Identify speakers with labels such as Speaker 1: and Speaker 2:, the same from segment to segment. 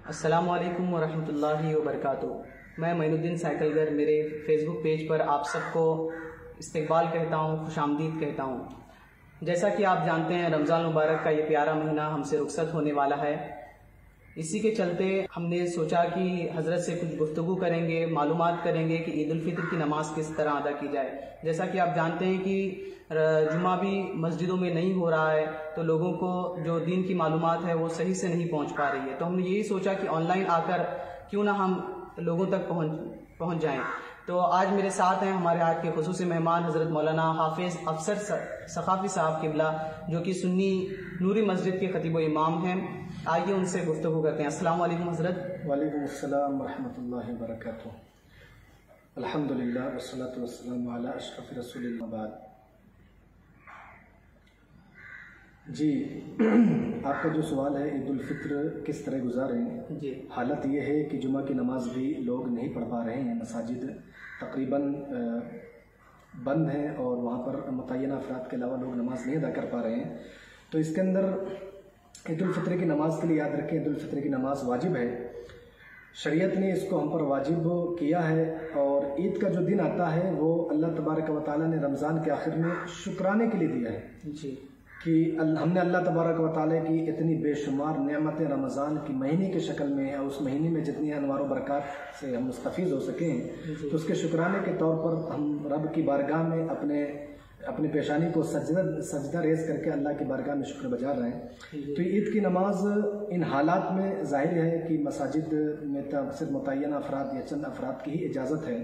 Speaker 1: السلام علیکم ورحمۃ اللہ وبرکاتہ۔ میں معین الدین سائیکل گر، میرے فیس بک پیج پر آپ سب کو استقبال کہتا ہوں، خوش آمدید کہتا ہوں۔ جیسا کہ آپ جانتے ہیں رمضان مبارک کا یہ پیارا مہینہ ہم سے رخصت ہونے والا ہے۔ اسی کے چلتے ہم نے سوچا کہ حضرت سے کچھ گفتگو کریں گے، معلومات کریں گے کہ عید الفطر کی نماز کس طرح ادا کی جائے۔ جیسا کہ آپ جانتے ہیں کہ جمعہ بھی مسجدوں میں نہیں ہو رہا ہے، تو لوگوں کو جو دین کی معلومات ہے وہ صحیح سے نہیں پہنچ پا رہی ہے، تو ہم نے یہی سوچا کہ آن لائن آ کر کیوں نہ ہم لوگوں تک پہنچ جائیں۔ تو آج میرے ساتھ ہیں ہمارے آج کے خصوصی مہمان حضرت مولانا حافظ افسر ثقافی صاحب قبلہ، جو کہ سنی نوری مسجد کے خطیب و امام ہیں۔ آئیے ان سے گفتگو کرتے ہیں۔ السلام علیکم حضرت۔
Speaker 2: وعلیکم السلام ورحمۃ اللہ وبرکاتہ۔ الحمدللہ والصلاۃ والسلام علی اشرف رسول اللہ بعد۔ جی، آپ کا جو سوال ہے عید الفطر کس طرح گزاریں،
Speaker 1: جی،
Speaker 2: حالت یہ ہے کہ جمعہ کی نماز بھی لوگ نہیں پڑھ پا رہے ہیں، مساجد تقریباً بند ہیں اور وہاں پر متعینہ افراد کے علاوہ لوگ نماز نہیں ادا کر پا رہے ہیں۔ تو اس کے اندر عید الفطر کی نماز کے لیے یاد رکھیں، عید الفطر کی نماز واجب ہے، شریعت نے اس کو ہم پر واجب کیا ہے، اور عید کا جو دن آتا ہے وہ اللہ تبارک و تعالیٰ نے رمضان کے آخر میں شکرانے کے لیے دیا ہے
Speaker 1: جی،
Speaker 2: کہ ہم نے اللہ تبارک و تعالیٰ کی اتنی بے شمار نعمتیں رمضان کی مہینے کی شکل میں، اور اس مہینے میں جتنی انوار و برکات سے ہم مستفیض ہو سکیں، تو اس کے شکرانے کے طور پر ہم رب کی بارگاہ میں اپنی پیشانی کو سجدہ ریز کر کے اللہ کی بارگاہ میں شکر بجا رہے ہیں۔ تو عید کی نماز ان حالات میں ظاہر ہے کہ مساجد میں صرف متعینہ افراد یا چند افراد کی ہی اجازت ہے،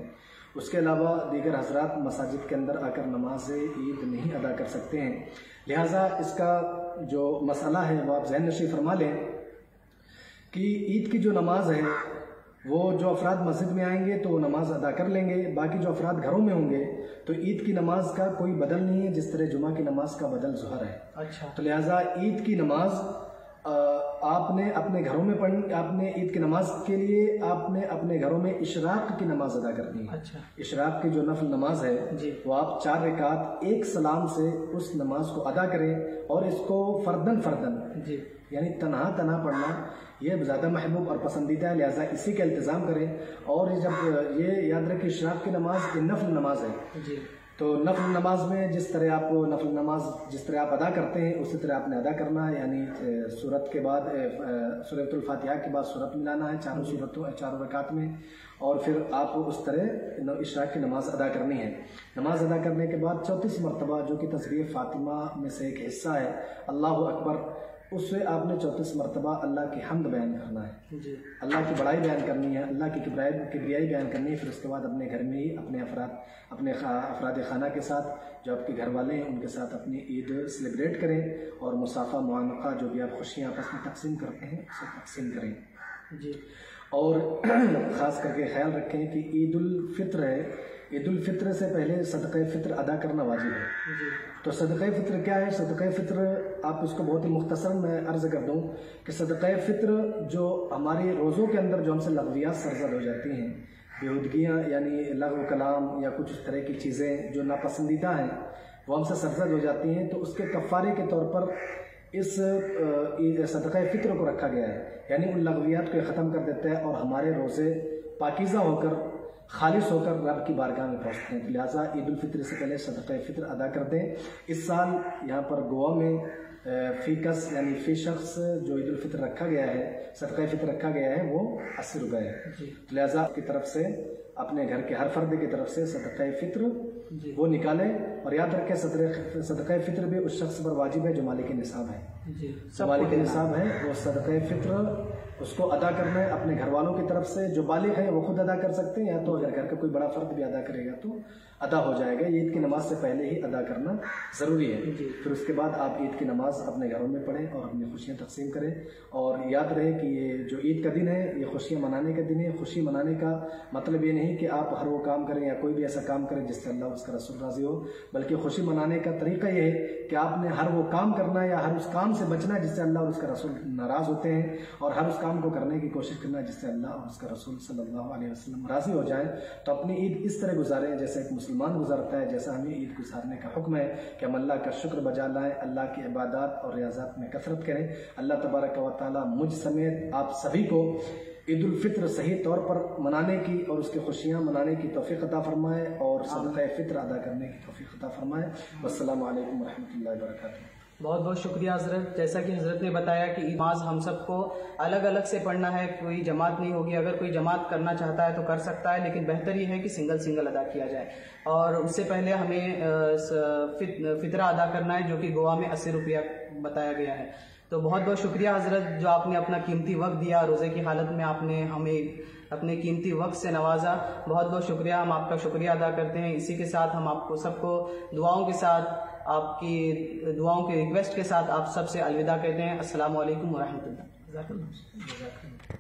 Speaker 2: اس کے علاوہ دیگر حضرات مساجد کے اندر آ کر نماز عید نہیں ادا کر سکتے ہیں۔ لہٰذا اس کا جو مسئلہ ہے وہ آپ ذہن نشین فرما لیں کہ عید کی جو نماز ہے وہ جو افراد مسجد میں آئیں گے تو وہ نماز ادا کر لیں گے، باقی جو افراد گھروں میں ہوں گے تو عید کی نماز کا کوئی بدل نہیں ہے، جس طرح جمعہ کی نماز کا بدل ظہر ہے۔
Speaker 1: اچھا،
Speaker 2: تو لہٰذا عید کی نماز آپ نے اپنے گھروں میں پڑھنی، آپ نے عید کی نماز کے لیے آپ نے اپنے گھروں میں اشراق کی نماز ادا کرنی ہے۔
Speaker 1: اچھا،
Speaker 2: اشراق کی جو نفل نماز ہے
Speaker 1: جی،
Speaker 2: وہ آپ 4 رکعت ایک سلام سے اس نماز کو ادا کریں، اور اس کو فردن
Speaker 1: جی،
Speaker 2: یعنی تنہا پڑھنا یہ زیادہ محبوب اور پسندیدہ ہے، لہٰذا اسی کا التزام کریں۔ اور جب یہ یاد رکھیں اشراق کی نماز یہ نفل نماز ہے،
Speaker 1: جی،
Speaker 2: تو نفل نماز میں جس طرح آپ ادا کرتے ہیں اسی طرح آپ نے ادا کرنا ہے، یعنی سورت کے بعد سورۃ الفاتحہ کے بعد سورت ملانا ہے چاروں رکعت میں، اور پھر آپ اس طرح اشراق کی نماز ادا کرنی ہے۔ نماز ادا کرنے کے بعد 34 مرتبہ جو کہ تسبیح فاطمہ میں سے ایک حصہ ہے اللہ اکبر، اس سے آپ نے 34 مرتبہ اللہ کی حمد بیان کرنا ہے،
Speaker 1: جی،
Speaker 2: اللہ کی بڑائی بیان کرنی ہے، اللہ کی کبریائی بیان کرنی ہے۔ پھر اس کے بعد اپنے گھر میں ہی اپنے افراد خانہ کے ساتھ جو آپ کے گھر والے ہیں ان کے ساتھ اپنی عید سیلیبریٹ کریں، اور مصافحہ معانقہ جو بھی آپ خوشیاں آپس میں تقسیم کرتے ہیں اسے تقسیم کریں۔
Speaker 1: جی،
Speaker 2: اور خاص کر کے خیال رکھیں کہ عید الفطر ہے، عید الفطر سے پہلے صدقہ فطر ادا کرنا واجب ہے۔
Speaker 1: جی،
Speaker 2: تو صدقہ فطر کیا ہے؟ صدقہ فطر آپ اس کو بہت ہی مختصر میں عرض کر دوں کہ صدقہ فطر جو ہمارے روزوں کے اندر جو ہم سے لغویات سرزد ہو جاتی ہیں، بیہودگیاں یعنی لغو کلام یا کچھ اس طرح کی چیزیں جو ناپسندیدہ ہیں وہ ہم سے سرزد ہو جاتی ہیں، تو اس کے کفارے کے طور پر اس صدقہ فطر کو رکھا گیا ہے، یعنی ان لغویات کو ختم کر دیتا ہے اور ہمارے روزے پاکیزہ ہو کر خالص ہو کر رب کی بارگاہ میں پہنچتے ہیں۔ لہٰذا عید الفطر سے پہلے صدقہ فطر ادا کر دیں۔ اس سال یہاں پر گوا میں فی شخص جو عید الفطر رکھا گیا ہے، صدقہ فطر رکھا گیا ہے، وہ 80 روپے ہے۔ لہٰذا کی طرف سے اپنے گھر کے ہر فرد کی طرف سے صدقہ فطر وہ نکالیں، اور یاد رکھیں صدقہ فطر بھی اس شخص پر واجب ہے جو مالک نصاب ہے، جو مالک نصاب ہے وہ صدقہ فطر اس کو ادا کرنا ہے اپنے گھر والوں کی طرف سے۔ جو بالغ ہے وہ خود ادا کر سکتے ہیں، یا تو اگر گھر کا کوئی بڑا فرد بھی ادا کرے گا تو ادا ہو جائے گا۔ عید کی نماز سے پہلے ہی ادا کرنا ضروری ہے۔ پھر اس کے بعد آپ عید کی نماز اپنے گھروں میں پڑھیں اور اپنی خوشیاں تقسیم کریں، اور یاد رہے کہ یہ جو عید کا دن ہے یہ خوشیاں منانے کا دن ہے۔ خوشی منانے کا مطلب یہ نہیں نہیں کہ آپ ہر وہ کام کریں یا کوئی بھی ایسا کام کریں جس سے اللہ اور اس کا رسول راضی ہو، بلکہ خوشی منانے کا طریقہ یہ ہے کہ آپ نے ہر وہ کام کرنا ہے یا ہر اس کام سے بچنا ہے جس سے اللہ اور اس کا رسول ناراض ہوتے ہیں، اور ہر اس کام کو کرنے کی کوشش کرنا ہے جس سے اللہ اور اس کا رسول صلی اللہ علیہ وسلم راضی ہو جائیں۔ تو اپنی عید اس طرح گزاریں جیسے ایک مسلمان گزارتا ہے، جیسا ہمیں عید گزارنے کا حکم ہے کہ ہم اللہ کا شکر بجا لائیں، اللہ کی عبادات اور ریاضات میں کثرت کریں۔ اللہ تبارک و تعالیٰ مجھ سمیت آپ سبھی کو عید الفطر صحیح طور پر منانے کی اور اس کی خوشیاں منانے کی توفیق عطا فرمائے اور صدقہ فطر ادا کرنے کی توفیق عطا فرمائے۔ والسلام علیکم ورحمۃ اللہ وبرکاتہ۔
Speaker 1: بہت بہت شکریہ حضرت۔ جیسا کہ حضرت نے بتایا کہ نماز ہم سب کو الگ الگ سے پڑھنا ہے، کوئی جماعت نہیں ہوگی۔ اگر کوئی جماعت کرنا چاہتا ہے تو کر سکتا ہے، لیکن بہتر یہ ہے کہ سنگل ادا کیا جائے۔ اور اس سے پہلے ہمیں فطرہ ادا کرنا ہے جو کہ گوا میں 80 روپیہ بتایا گیا ہے۔ تو بہت بہت شکریہ حضرت جو آپ نے اپنا قیمتی وقت دیا، روزے کی حالت میں آپ نے ہمیں اپنے قیمتی وقت سے نوازا۔ بہت بہت شکریہ، ہم آپ کا شکریہ ادا کرتے ہیں۔ اسی کے ساتھ ہم آپ کو سب کو دعاؤں کے ساتھ، آپ کی دعاؤں کے ریکویسٹ کے ساتھ آپ سب سے الوداع کہتے ہیں۔ السلام علیکم ورحمۃ اللہ۔